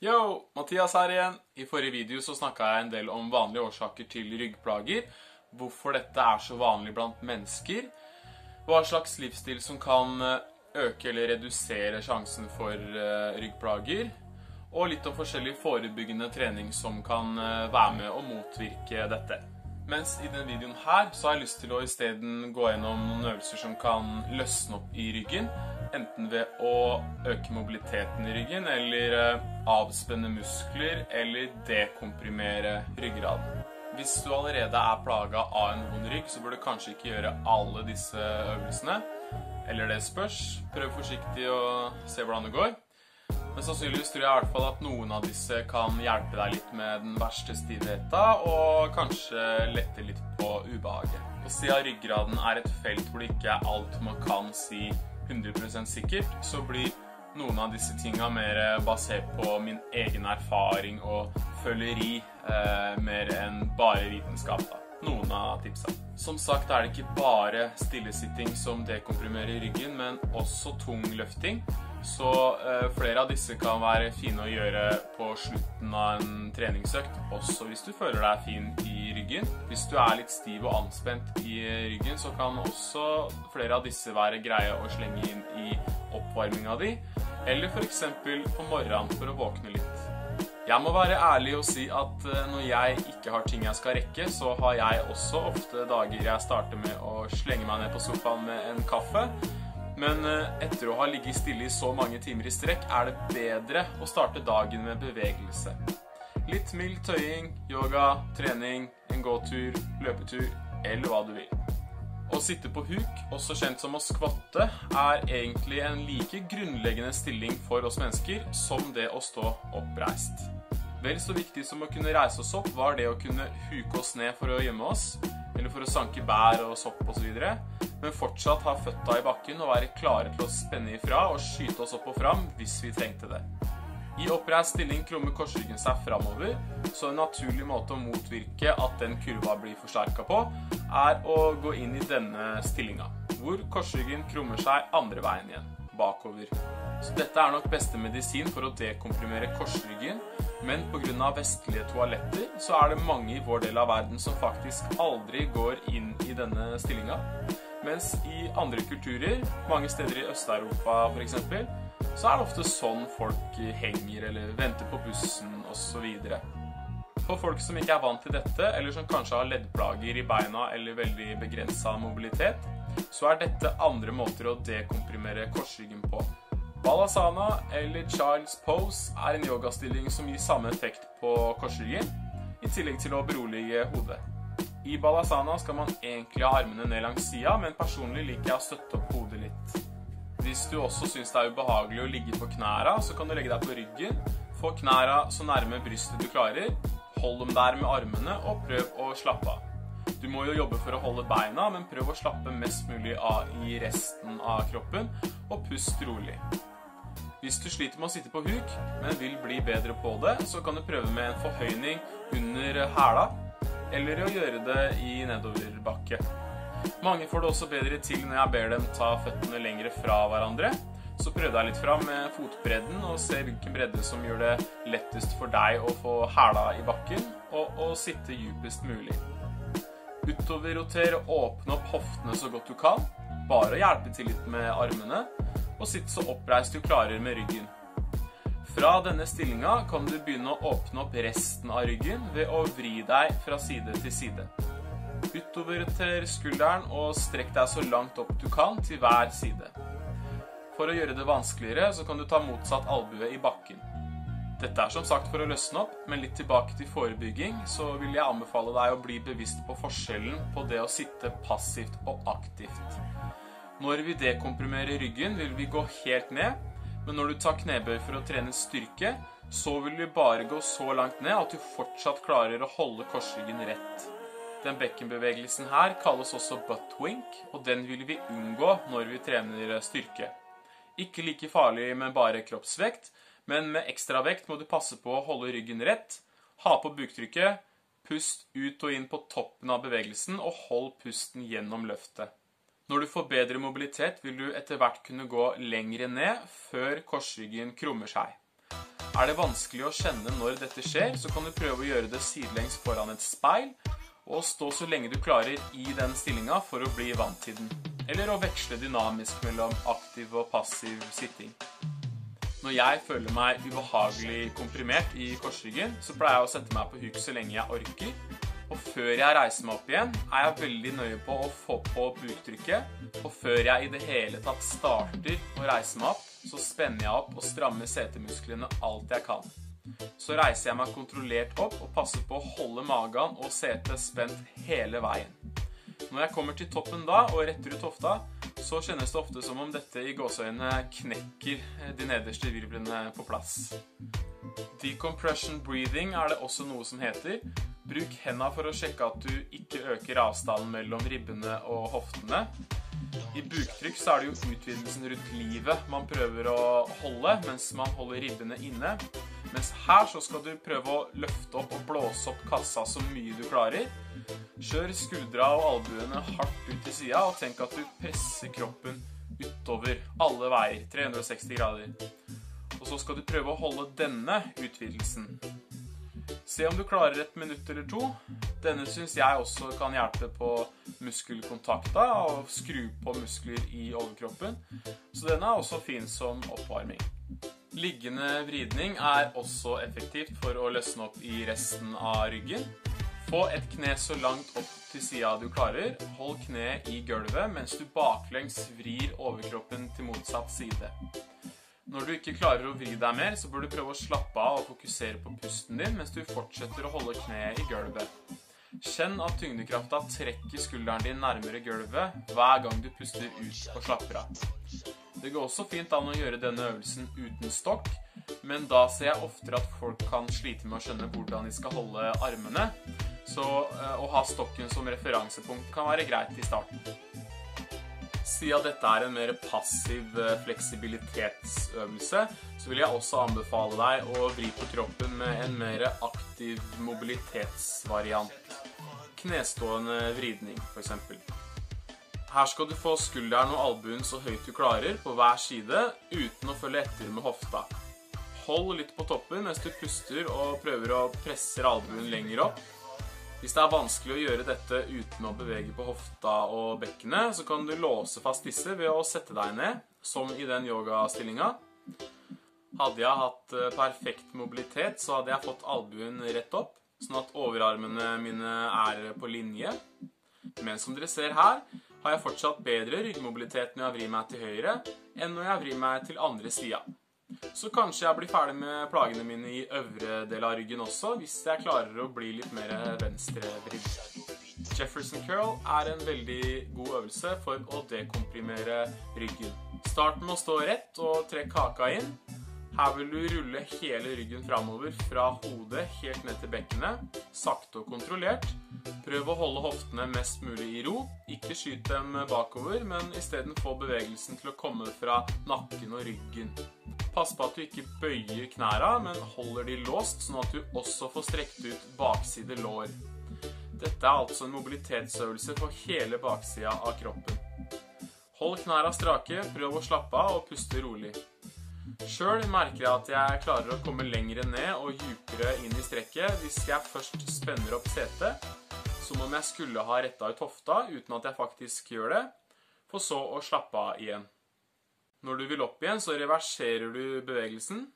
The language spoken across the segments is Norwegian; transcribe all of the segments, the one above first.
Yo, Mathias her igjen. I forrige video så snakket jeg en del om vanlige årsaker til ryggplager, hvorfor dette er så vanlig blant mennesker, hva slags livsstil som kan øke eller redusere sjansen for ryggplager, og litt om forskjellig forebyggende trening som kan være med å motvirke dette. Mens i denne videoen her så har jeg lyst til å i stedet gå gjennom noen øvelser som kan løsne opp i ryggen, enten ved å øke mobiliteten i ryggen, eller avspenne muskler, eller dekomprimere ryggraden. Hvis du allerede er plaget av en vond rygg, så burde du kanskje ikke gjøre alle disse øvelsene. Eller det spørs. Prøv forsiktig og se hvordan det går. Men sannsynligvis tror jeg i hvert fall at noen av disse kan hjelpe deg litt med den verste stivheten, og kanskje lette litt på ubehaget. Og siden ryggraden er et felt hvor det ikke er alt man kan si 100% sikkert, så blir noen av disse tingene mer basert på min egen erfaring og føleri, mer enn bare vitenskap da. Noen av tipsene. Som sagt er det ikke bare stillesitting som dekomprimerer ryggen, men også tung løfting. Så flere av disse kan være fine å gjøre på slutten av en treningsøkt, også hvis du føler deg fin i ryggen. Hvis du er litt stiv og anspent i ryggen, så kan også flere av disse være greie å slenge inn i oppvarminga di, eller for eksempel på morgenen for å våkne litt. Jeg må være ærlig og si at når jeg ikke har ting jeg skal rekke, så har jeg også ofte dager jeg starter med å slenge meg ned på sofaen med en kaffe. Men etter å ha ligget stille i så mange timer i strekk, er det bedre å starte dagen med bevegelse. Litt mild tøying, yoga, trening, en gåtur, løpetur, eller hva du vil. Å sitte på huk, også kjent som å skvatte, er egentlig en like grunnleggende stilling for oss mennesker som det å stå oppreist. Vel så viktig som å kunne reise oss opp var det å kunne huke oss ned for å gjemme oss, eller for å sanke bær og sopp og så videre, men fortsatt ha føtta i bakken og være klare til å spenne ifra og skyte oss opp og fram hvis vi trengte det. I oppreist stilling krummer korsryggen seg framover, så en naturlig måte å motvirke at den kurva blir forsterket på, er å gå inn i denne stillinga, hvor korsryggen krummer seg andre veien igjen, bakover. Så dette er nok beste medisin for å dekomprimere korsryggen, men på grunn av vestlige toaletter så er det mange i vår del av verden som faktisk aldri går inn i denne stillinga. Mens i andre kulturer, mange steder i Øst-Europa for eksempel, så er det ofte sånn folk henger eller venter på bussen og så videre. For folk som ikke er vant til dette, eller som kanskje har leddplager i beina eller veldig begrenset mobilitet, så er dette andre måter å dekomprimere korsryggen på. Balasana eller Child's Pose er en yogastilling som gir samme effekt på korsryggen, i tillegg til å berolige hodet. I Balasana skal man egentlig ha armene ned langs siden, men personlig liker jeg å støtte opp hodet litt. Hvis du også synes det er ubehagelig å ligge på knæra, så kan du legge deg på ryggen, få knæra så nærme brystet du klarer, hold dem der med armene og prøv å slappe av. Du må jo jobbe for å holde beina, men prøv å slappe mest mulig av i resten av kroppen, og pust rolig. Hvis du sliter med å sitte på huk, men vil bli bedre på det, så kan du prøve med en forhøyning under hæla, eller å gjøre det i nedoverbakke. Mange får det også bedre til når jeg ber dem ta føttene lengre fra hverandre, så prøv deg litt fram med fotbredden og se hvilken bredde som gjør det lettest for deg å få hæla i bakken og å sitte djupest mulig. Utover-roter og åpne opp hoftene så godt du kan, bare hjelpe til litt med armene, og sitt så oppreist du klarer med ryggen. Fra denne stillinga kan du begynne å åpne opp resten av ryggen ved å vri deg fra side til side. Utover-roter skulderen og strekk deg så langt opp du kan til hver side. For å gjøre det vanskeligere så kan du ta motsatt albue i bakken. Dette er som sagt for å løsne opp, men litt tilbake til forebygging, så vil jeg anbefale deg å bli bevisst på forskjellen på det å sitte passivt og aktivt. Når vi dekomprimerer ryggen vil vi gå helt ned, men når du tar knebøy for å trene styrke, så vil vi bare gå så langt ned at du fortsatt klarer å holde korsryggen rett. Den bekkenbevegelsen her kalles også butt wink, og den vil vi unngå når vi trener styrke. Ikke like farlig med bare kroppsvekt, men med ekstra vekt må du passe på å holde ryggen rett, ha på buktrykket, pust ut og inn på toppen av bevegelsen og hold pusten gjennom løftet. Når du får bedre mobilitet vil du etter hvert kunne gå lengre ned før korsryggen krummer seg. Er det vanskelig å kjenne når dette skjer, så kan du prøve å gjøre det sidelengs foran et speil, og stå så lenge du klarer i den stillingen for å bli vant til den. Eller å veksle dynamisk mellom aktiv og passiv sitting. Når jeg føler meg ubehagelig komprimert i korsryggen, så pleier jeg å sette meg på huk så lenge jeg orker. Og før jeg reiser meg opp igjen, er jeg veldig nøye på å få på buktrykket. Og før jeg i det hele tatt starter å reise meg opp, så spenner jeg opp og strammer setemusklene alt jeg kan. Så reiser jeg meg kontrollert opp og passer på å holde magen og setet spent hele veien. Når jeg kommer til toppen da og retter ut hofta, så kjennes det ofte som om dette i gåseøynene knekker de nederste virvlene på plass. Decompression breathing er det også noe som heter. Bruk hendene for å sjekke at du ikke øker avstanden mellom ribbene og hoftene. I buktrykk så er det jo utvidelsen rundt livet man prøver å holde mens man holder ribbene inne. Mens her så skal du prøve å løfte opp og blåse opp kassa så mye du klarer. Kjør skuldra og albuene hardt ut til siden og tenk at du presser kroppen utover alle veier, 360 grader. Og så skal du prøve å holde denne utvidelsen. Se om du klarer 1 minutt eller 2. Denne synes jeg også kan hjelpe på muskelkontakta og skru på muskler i overkroppen. Så denne er også fin som oppvarming. Liggende vridning er også effektivt for å løsne opp i resten av ryggen. Få et kne så langt opp til siden du klarer. Hold kneet i gulvet mens du baklengs vrir overkroppen til motsatt side. Når du ikke klarer å vri deg mer, så bør du prøve å slappe av og fokusere på pusten din mens du fortsetter å holde kneet i gulvet. Kjenn at tyngdekrafta trekker skulderen din nærmere gulvet hver gang du puster ut og slapper av. Det går også fint an å gjøre denne øvelsen uten stokk, men da ser jeg oftere at folk kan slite med å skjønne hvordan de skal holde armene, så å ha stokken som referansepunkt kan være greit i starten. Siden dette er en mer passiv fleksibilitetsøvelse, så vil jeg også anbefale deg å vri på kroppen med en mer aktiv mobilitetsvariant. Knestående vridning, for eksempel. Her skal du få skulderen og albuen så høyt du klarer på hver side, uten å følge etter med hofta. Hold litt på toppen mens du puster og prøver å presse albuen lenger opp. Hvis det er vanskelig å gjøre dette uten å bevege på hofta og bekkenet, så kan du låse fast disse ved å sette deg ned, som i den yogastillingen. Hadde jeg hatt perfekt mobilitet, så hadde jeg fått albuen rett opp, sånn at overarmene mine er på linje. Men som dere ser her, har jeg fortsatt bedre ryggmobilitet når jeg vrir meg til høyre, enn når jeg vrir meg til andre siden. Så kanskje jeg blir ferdig med plagene mine i øvre del av ryggen også, hvis jeg klarer å bli litt mer venstrevridd. Jefferson curl er en veldig god øvelse for å dekomprimere ryggen. Start med å stå rett og trekk haka inn. Her vil du rulle hele ryggen fremover fra hodet helt ned til bekkenet, sakte og kontrollert. Prøv å holde hoftene mest mulig i ro, ikke skyt dem bakover, men i stedet få bevegelsen til å komme fra nakken og ryggen. Pass på at du ikke bøyer knæra, men holder de låst, sånn at du også får strekt ut bakside lår. Dette er altså en mobilitetsøvelse for hele baksida av kroppen. Hold knæra strake, prøv å slappe av og puste rolig. Selv merker jeg at jeg klarer å komme lengre ned og djupere inn i strekket hvis jeg først spenner opp setet, som om jeg skulle ha rettet ut hofta uten at jeg faktisk gjør det, for så å slappe av igjen. Når du vil opp igjen, så reverserer du bevegelsen.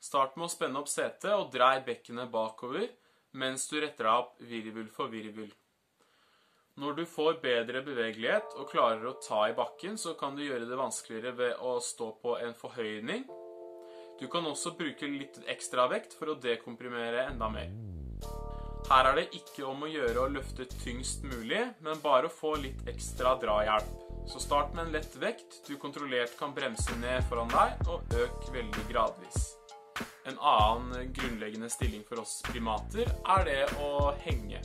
Start med å spenne opp setet og drei bekkenet bakover, mens du retter deg opp virvel for virvel. Når du får bedre bevegelighet og klarer å ta i bakken, så kan du gjøre det vanskeligere ved å stå på en forhøyning. Du kan også bruke litt ekstra vekt for å dekomprimere enda mer. Her er det ikke om å gjøre å løfte tyngst mulig, men bare å få litt ekstra drahjelp. Så start med en lett vekt du kontrollert kan bremse ned foran deg, og øk veldig gradvis. En annen grunnleggende stilling for oss primater er det å henge,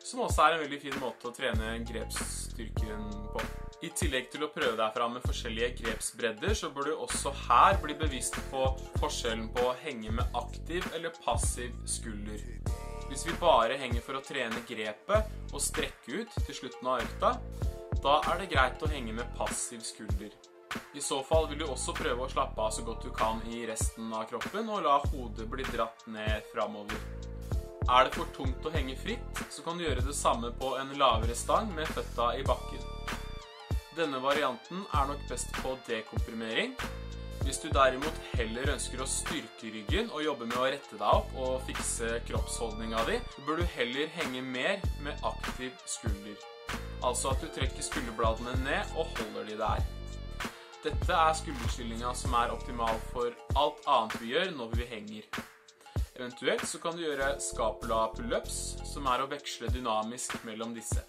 som også er en veldig fin måte å trene grepsstyrken på. I tillegg til å prøve deg fram med forskjellige grepsbredder, så bør du også her bli bevisst på forskjellen på å henge med aktiv eller passiv skulder. Hvis vi bare henger for å trene grepet og strekke ut til slutten av økta, da er det greit å henge med passiv skulder. I så fall vil du også prøve å slappe av så godt du kan i resten av kroppen, og la hodet bli dratt ned fremover. Er det for tungt å henge fritt, så kan du gjøre det samme på en lavere stang med føtta i bakken. Denne varianten er nok best på dekomprimering. Hvis du derimot heller ønsker å styrke ryggen og jobbe med å rette deg opp og fikse kroppsholdninga di, så bør du heller henge mer med aktiv skulder. Altså at du trekker skulderbladene ned og holder de der. Dette er skulderstillinga som er optimal for alt annet vi gjør når vi henger. Eventuelt så kan du gjøre scapula pull-ups, som er å veksle dynamisk mellom disse.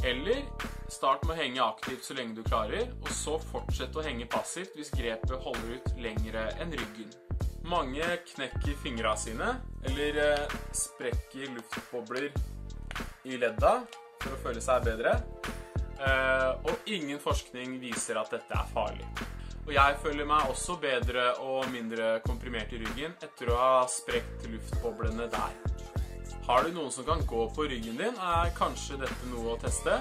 Eller start med å henge aktivt så lenge du klarer, og så fortsett å henge passivt hvis grepet holder ut lengre enn ryggen. Mange knekker fingrene sine, eller sprekker luftbobler i ledda for å føle seg bedre. Og ingen forskning viser at dette er farlig. Og jeg føler meg også bedre og mindre komprimert i ryggen etter å ha sprekt luftboblene der. Har du noen som kan gå på ryggen din, er kanskje dette noe å teste.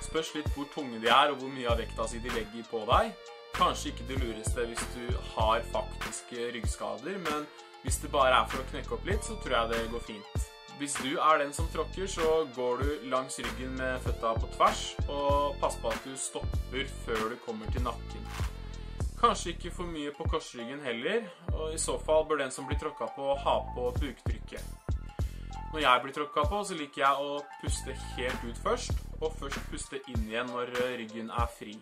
Spørs litt hvor tunge de er og hvor mye av vekta si de legger på deg. Kanskje ikke det lureste hvis du har faktiske ryggskader, men hvis det bare er for å knekke opp litt, så tror jeg det går fint. Hvis du er den som tråkker, så går du langs ryggen med føtta på tvers, og pass på at du stopper før du kommer til nakken. Kanskje ikke for mye på korsryggen heller, og i så fall bør den som blir tråkket på ha på buktrykket. Når jeg blir tråkket på, så liker jeg å puste helt ut først, og først puste inn igjen når ryggen er fri.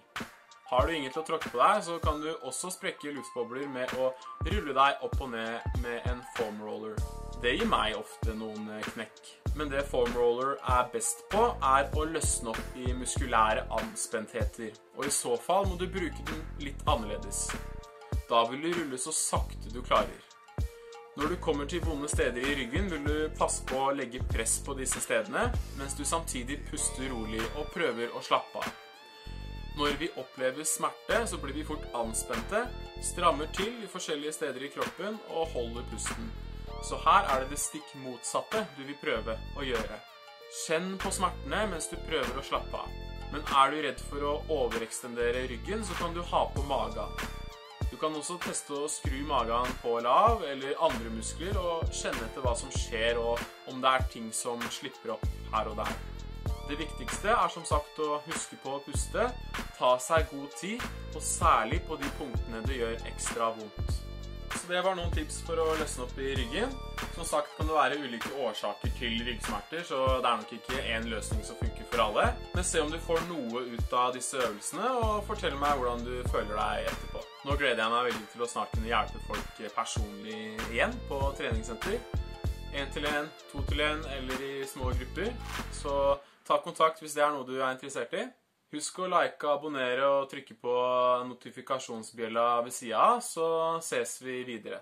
Har du ingen til å tråkke på deg, så kan du også sprekke luftbobler med å rulle deg opp og ned med en foam roller. Det gir meg ofte noen knekk. Men det foam roller er best på, er å løsne opp i muskulære anspentheter. Og i så fall må du bruke den litt annerledes. Da vil du rulle så sakte du klarer. Når du kommer til vonde steder i ryggen, vil du passe på å legge press på disse stedene, mens du samtidig puster rolig og prøver å slappe av. Når vi opplever smerte, så blir vi fort anspente, strammer til i forskjellige steder i kroppen og holder pusten. Så her er det stikk motsatte du vil prøve å gjøre. Kjenn på smertene mens du prøver å slappe av. Men er du redd for å overekstendere ryggen, så kan du ha på magen. Du kan også teste å skru magen på lav eller andre muskler og kjenne etter hva som skjer og om det er ting som slipper opp her og der. Det viktigste er som sagt å huske på å puste, ta seg god tid, og særlig på de punktene det gjør ekstra vondt. Så det var noen tips for å løsne opp i ryggen. Som sagt kan det være ulike årsaker til ryggsmerter, så det er nok ikke en løsning som funker for alle. Men se om du får noe ut av disse øvelsene, og fortell meg hvordan du føler deg etterpå. Nå gleder jeg meg veldig til å snart kunne hjelpe folk personlig igjen på treningssenter. 1-til-1, 2-til-1 eller i små grupper. Så ta kontakt hvis det er noe du er interessert i. Husk å like, abonnere og trykke på notifikasjonsbjella ved siden av, så ses vi videre.